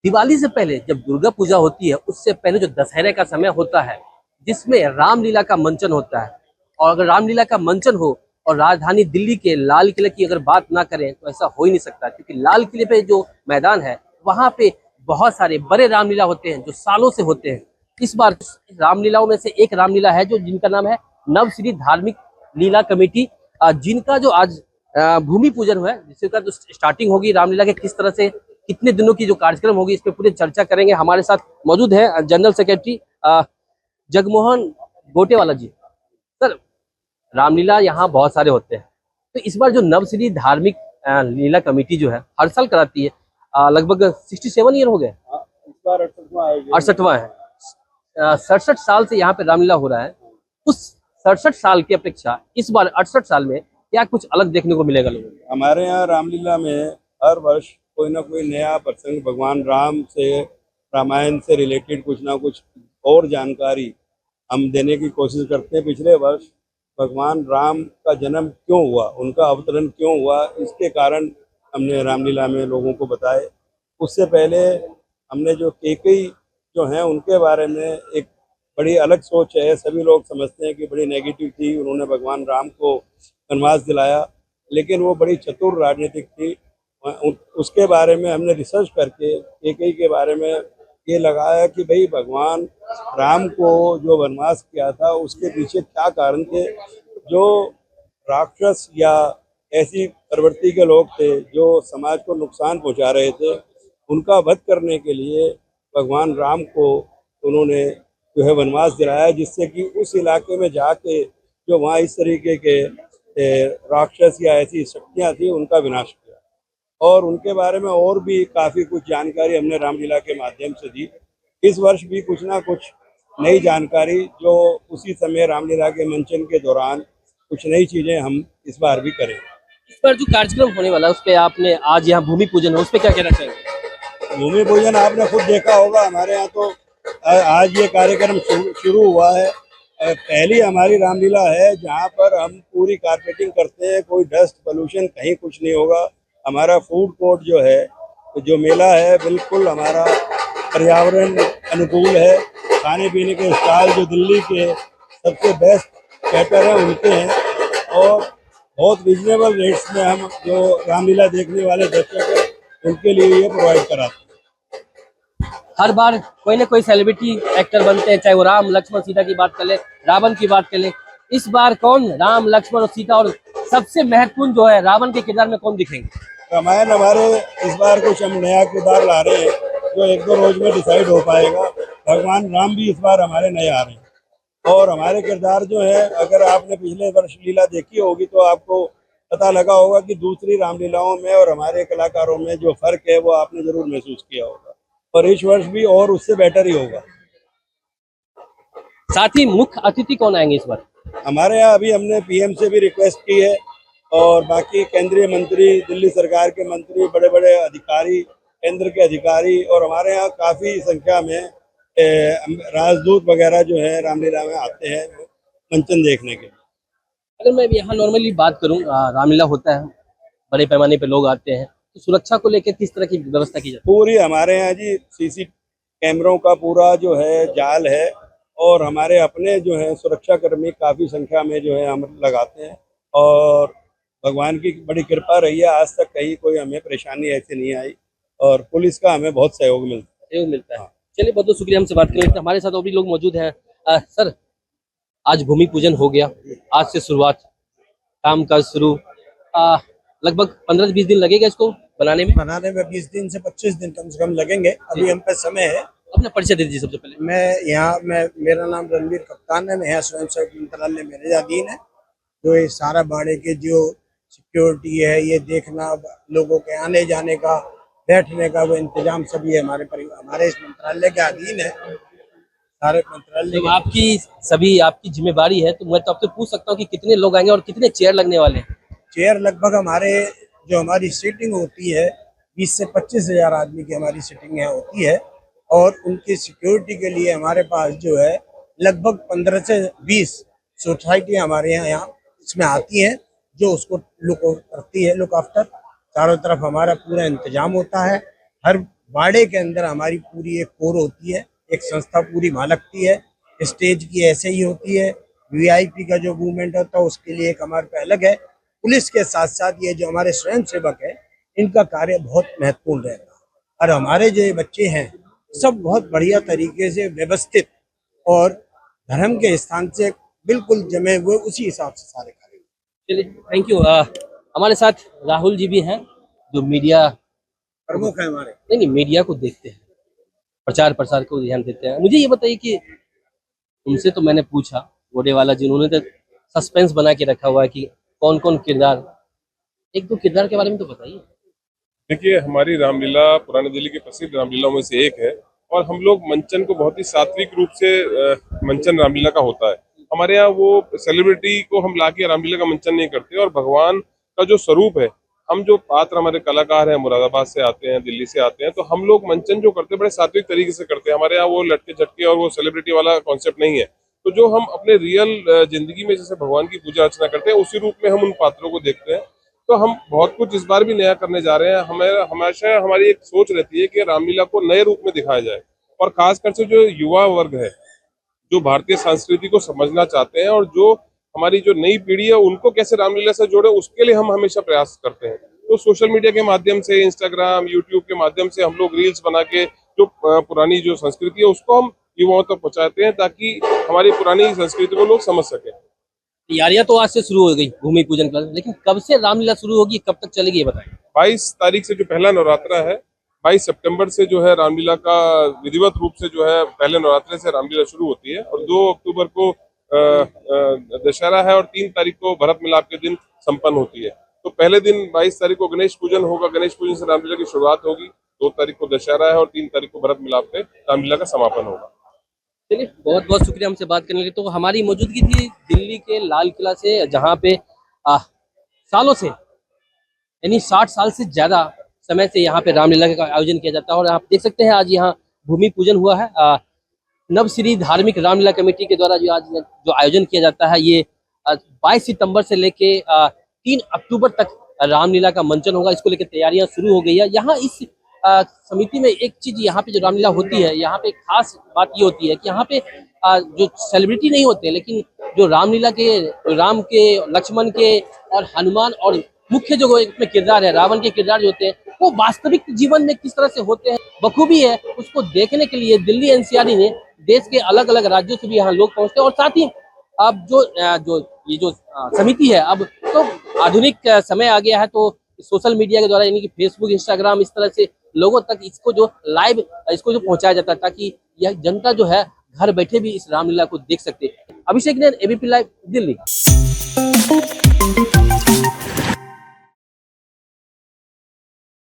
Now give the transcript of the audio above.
दिवाली से पहले जब दुर्गा पूजा होती है उससे पहले जो दशहरे का समय होता है जिसमें रामलीला का मंचन होता है। और अगर रामलीला का मंचन हो और राजधानी दिल्ली के लाल किले की अगर बात ना करें तो ऐसा हो ही नहीं सकता, क्योंकि लाल किले पे जो मैदान है वहां पे बहुत सारे बड़े रामलीला होते हैं जो सालों से होते हैं। इस बार रामलीलाओं में से एक रामलीला है जो जिनका नाम है नवश्री धार्मिक लीला कमेटी, जिनका जो आज भूमि पूजन हुआ है, जिसका जो स्टार्टिंग होगी रामलीला के किस तरह से कितने दिनों की जो कार्यक्रम होगी इस पे पूरी चर्चा करेंगे। हमारे साथ मौजूद है जनरल सेक्रेटरी जगमोहन गोटेवाला जी। सर, रामलीला यहाँ बहुत सारे होते हैं, तो इस बार जो नवश्री धार्मिक लीला कमेटी जो है हर साल कराती है, लगभग 67 ईयर हो गए, इस बार 68वां है। 67 साल से यहाँ पे रामलीला हो रहा है। उस 67 साल की अपेक्षा इस बार 68 साल में क्या कुछ अलग देखने को मिलेगा लोगों को? हमारे यहाँ रामलीला में हर वर्ष कोई ना कोई नया प्रसंग भगवान राम से, रामायण से रिलेटेड कुछ ना कुछ और जानकारी हम देने की कोशिश करते हैं। पिछले वर्ष भगवान राम का जन्म क्यों हुआ, उनका अवतरण क्यों हुआ, इसके कारण हमने रामलीला में लोगों को बताए। उससे पहले हमने जो केकई जो हैं उनके बारे में एक बड़ी अलग सोच है। सभी लोग समझते हैं कि बड़ी नेगेटिव थी, उन्होंने भगवान राम को वनवास दिलाया, लेकिन वो बड़ी चतुर राजनीतिक थी। उसके बारे में हमने रिसर्च करके केकई के बारे में ये लगाया कि भाई भगवान राम को जो वनवास किया था उसके पीछे क्या कारण थे। जो राक्षस या ऐसी प्रवृत्ति के लोग थे जो समाज को नुकसान पहुंचा रहे थे, उनका वध करने के लिए भगवान राम को उन्होंने जो है वनवास दिलाया, जिससे कि उस इलाके में जाके जो वहाँ इस तरीके के राक्षस या ऐसी शक्तियाँ थी उनका विनाश किया। और उनके बारे में और भी काफ़ी कुछ जानकारी हमने रामलीला के माध्यम से दी। इस वर्ष भी कुछ ना कुछ नई जानकारी जो उसी समय रामलीला के मंचन के दौरान कुछ नई चीज़ें हम इस बार भी करें। इस बार जो कार्यक्रम होने वाला है उस पे आपने आज यहाँ भूमि पूजन है, उस पे क्या कहना चाहेंगे? भूमि पूजन आपने खुद देखा होगा, हमारे यहाँ तो आज ये कार्यक्रम शुरू हुआ है। पहली हमारी रामलीला है जहाँ पर हम पूरी कारपेटिंग करते हैं, कोई डस्ट पोल्यूशन कहीं कुछ नहीं होगा। हमारा फूड कोर्ट जो है, जो मेला है, बिल्कुल हमारा पर्यावरण अनुकूल है। खाने पीने के स्टॉल जो दिल्ली के सबसे बेस्ट कैटर हैं उनके हैं, और बहुत रिजनेबल रेट्स में हम जो रामलीला देखने वाले दर्शक हैं उनके लिए ये प्रोवाइड कराते हैं। हर बार कोई ना कोई सेलिब्रिटी एक्टर बनते हैं, चाहे वो राम लक्ष्मण सीता की बात कर ले, रावण की बात कर ले। इस बार कौन राम लक्ष्मण और सीता, और सबसे महत्वपूर्ण जो है रावण के किरदार में कौन दिखेंगे? रामायण हमारे इस बार कुछ हम नया किरदार ला रहे हैं जो एक दो रोज में डिसाइड हो पाएगा। भगवान राम भी इस बार हमारे नए आ रहे हैं, और हमारे किरदार जो है, अगर आपने पिछले वर्ष लीला देखी होगी तो आपको पता लगा होगा कि दूसरी रामलीलाओं में और हमारे कलाकारों में जो फर्क है वो आपने जरूर महसूस किया होगा, और इस वर्ष भी और उससे बेटर ही होगा। साथ ही मुख्य अतिथि कौन आएंगे इस बार? हमारे यहाँ अभी हमने पीएम से भी रिक्वेस्ट की है, और बाकी केंद्रीय मंत्री, दिल्ली सरकार के मंत्री, बड़े बड़े अधिकारी, केंद्र के अधिकारी, और हमारे यहाँ काफ़ी संख्या में राजदूत वगैरह जो है रामलीला में आते हैं मंचन देखने के लिए। अगर मैं यहाँ नॉर्मली बात करूँ, रामलीला होता है, बड़े पैमाने पे लोग आते हैं, तो सुरक्षा को लेकर किस तरह की व्यवस्था की जाती है? पूरी हमारे यहाँ जी सीसी कैमरों का पूरा जो है जाल है, और हमारे अपने जो है सुरक्षा कर्मी काफ़ी संख्या में जो है हम लगाते हैं, और भगवान की बड़ी कृपा रही है, आज तक कहीं कोई हमें परेशानी ऐसी नहीं आई, और पुलिस का हमें बहुत सहयोग मिलता है। हाँ। चलिए, बहुत बहुत शुक्रिया हमसे बात करने के लिए। हमारे साथ और भी लोग मौजूद हैं। सर, आज भूमि पूजन हो गया, आज से शुरुआत, काम काज शुरू, लगभग 15 से 20 दिन लगेगा इसको बनाने में? 20 दिन से 25 दिन कम से कम लगेंगे। अभी हम पे समय है। अपना परिचय दे दीजिए सबसे पहले। मेरा नाम रणवीर कप्तान है। मैं यहाँ स्वयं सेवक मंत्रालय मेरे अधीन है। जो ये सारा बाड़े के जो सिक्योरिटी है, ये देखना, लोगों के आने जाने का, बैठने का वो इंतजाम सभी हमारे इस मंत्रालय के अधीन है। सारे मंत्रालय जब आपकी जिम्मेवारी है तो मैं तो आपसे पूछ सकता हूँ कि कितने लोग आएंगे और कितने चेयर लगने वाले हैं? चेयर लगभग हमारी सीटिंग होती है 20 से 25 हजार आदमी की हमारी सीटिंग यहाँ होती है, और उनकी सिक्योरिटी के लिए हमारे पास जो है लगभग 15 से 20 सोसाइटी हमारे यहाँ इसमें आती हैं, जो उसको लुक करती है, लुक आफ्टर। चारों तरफ हमारा पूरा इंतजाम होता है। हर बाड़े के अंदर हमारी पूरी एक कोर होती है, एक संस्था पूरी वहाँ लगती है। स्टेज की ऐसे ही होती है। वीआईपी का जो मूवमेंट होता है उसके लिए एक हमारे पे अलग है। पुलिस के साथ साथ ये जो हमारे स्वयं सेवक है, इनका कार्य बहुत महत्वपूर्ण रहता है। और हमारे जो ये बच्चे हैं सब बहुत बढ़िया तरीके से व्यवस्थित और धर्म के स्थान से बिल्कुल जमे हुए उसी हिसाब से सारे कार्य। चलिए, थैंक यू। हमारे साथ राहुल जी भी हैं, जो मीडिया प्रमुख है हमारे। नहीं मीडिया को देखते हैं, प्रचार प्रसार को ध्यान देते हैं। मुझे ये बताइए कि उनसे तो मैंने पूछा, गोडेवाला जी, उन्होंने तो सस्पेंस बना के रखा हुआ है कि कौन कौन किरदार, एक दो किरदार के बारे में तो बताइए। देखिए, हमारी रामलीला पुरानी दिल्ली की प्रसिद्ध रामलीलाओं में से एक है और हम लोग मंचन को बहुत ही सात्विक रूप से मंचन रामलीला का होता है। हमारे यहाँ वो सेलिब्रिटी को हम लाके रामलीला का मंचन नहीं करते और भगवान का जो स्वरूप है, हम जो पात्र हमारे कलाकार हैं मुरादाबाद से आते हैं, दिल्ली से आते हैं, तो हम लोग मंचन जो करते हैं बड़े सात्विक तरीके से करते हैं। हमारे यहाँ वो लटके झटके और वो सेलिब्रिटी वाला कॉन्सेप्ट नहीं है। तो जो हम अपने रियल जिंदगी में जैसे भगवान की पूजा अर्चना करते हैं, उसी रूप में हम उन पात्रों को देखते हैं। तो हम बहुत कुछ इस बार भी नया करने जा रहे हैं। हमें हमेशा हमारी एक सोच रहती है कि रामलीला को नए रूप में दिखाया जाए और खासकर से जो युवा वर्ग है, जो भारतीय संस्कृति को समझना चाहते हैं और जो हमारी जो नई पीढ़ी है उनको कैसे रामलीला से जोड़े, उसके लिए हम हमेशा प्रयास करते हैं। तो सोशल मीडिया के माध्यम से, इंस्टाग्राम, यूट्यूब के माध्यम से हम लोग रील्स बना के जो पुरानी जो संस्कृति है उसको हम युवाओं तक पहुंचाते हैं, ताकि हमारी पुरानी संस्कृति को लोग समझ सकें। तैयारियां तो आज से शुरू हो गई भूमि पूजन का, लेकिन कब से रामलीला शुरू होगी, कब तक चलेगी, ये बताएं। 22 तारीख से जो पहला नवरात्रा है, 22 सितंबर से जो है रामलीला का विधिवत रूप से जो है पहले नवरात्रे से रामलीला शुरू होती है और 2 अक्टूबर को दशहरा है और 3 तारीख को भरत मिलाप के दिन संपन्न होती है। तो पहले दिन 22 तारीख को गणेश पूजन होगा, गणेश पूजन से रामलीला की शुरुआत होगी। 2 तारीख को दशहरा है और 3 तारीख को भरत मिलाप पे रामलीला का समापन होगा। चलिए, बहुत बहुत शुक्रिया हमसे बात करने के लिए। तो हमारी मौजूदगी थी दिल्ली के लाल किला से, जहाँ पे सालों से, यानी 60 साल से ज्यादा समय से यहाँ पे रामलीला का आयोजन किया जाता है। और आप देख सकते हैं आज यहाँ भूमि पूजन हुआ है। नवश्री धार्मिक रामलीला कमेटी के द्वारा जो आज जो आयोजन किया जाता है, ये 22 सितंबर से लेके 3 अक्टूबर तक रामलीला का मंचन होगा। इसको लेकर तैयारियां शुरू हो गई है। यहाँ इस समिति में एक चीज, यहाँ पे जो रामलीला होती है, यहाँ पे खास बात ये होती है कि यहाँ पे जो सेलिब्रिटी नहीं होते, लेकिन जो रामलीला के, राम के, लक्ष्मण के और हनुमान और मुख्य जो इसमें किरदार है, रावण के किरदार जो होते हैं, वो वास्तविक जीवन में किस तरह से होते हैं बखूबी है, उसको देखने के लिए दिल्ली एनसीआर ने देश के अलग अलग राज्यों से भी यहाँ लोग पहुंचते हैं। और साथ ही अब जो समिति है, अब तो आधुनिक समय आ गया है, तो सोशल मीडिया के द्वारा, यानी कि फेसबुक, इंस्टाग्राम, इस तरह से लोगों तक इसको जो लाइव इसको जो पहुंचाया जाता है, ताकि यह जनता जो है घर बैठे भी इस रामलीला को देख सकते हैं। अभिषेक ने, एबीपी लाइव, दिल्ली।